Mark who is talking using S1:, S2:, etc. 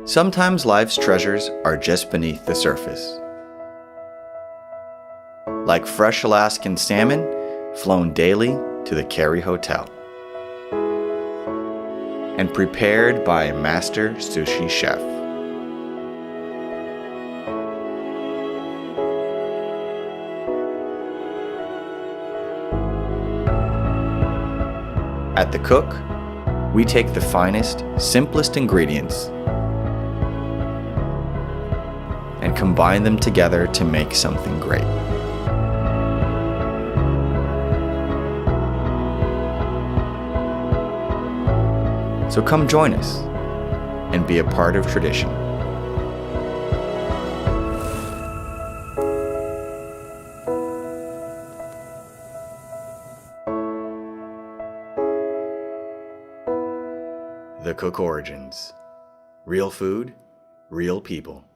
S1: Sometimes life's treasures are just beneath the surface. Like fresh Alaskan salmon flown daily to the Cary Hotel and prepared by a master sushi chef. At The Cook, we take the finest, simplest ingredients and combine them together to make something great. So come join us and be a part of tradition. The Cook Origins. Real food, real people.